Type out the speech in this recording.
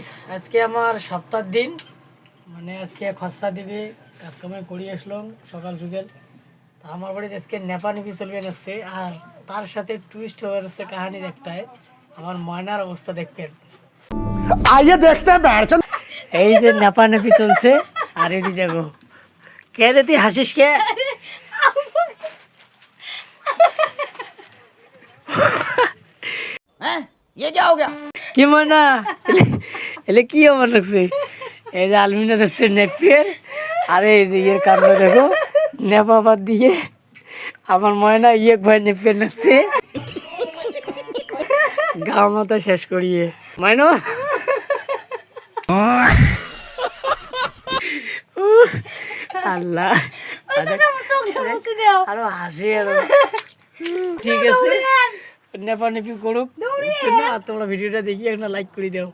Guys, আজকে আমার সপ্তাহ দিন, মানে আজকে খরচা দিবে কাজকামে করি আসলাম সকাল সকাল। তা আমার বাড়িতে আজকে নেপা নেপি চলবে আসছে, আর তার সাথে টুইস্ট হয়ে যাচ্ছে কাহানির একটাই। আমার ময়নার অবস্থা দেখবেন। आइए देखते हैं बैठ এই যে নেপা নেপি চলছে, আর এদি দেখো কে রে তুই হাসিস কে? ये क्या हो गया কি ময়না এলে কি আমার লাগছে? এই যে আলমিনা দেখছে নেপিয়ার, আরে এই যে ইয়ের কাণ্ড দেখো, নেপা বাদ দিয়ে আমার ময়না ইয়ে ভাই নেপিয়ার লাগছে গা মাথা শেষ করিয়ে ময়না। আল্লাহ, আরো হাসি আরো। ঠিক আছে, নেপা নেপি করুক, বুঝছেন না? আর তোমরা ভিডিওটা দেখি একটা লাইক করে দাও।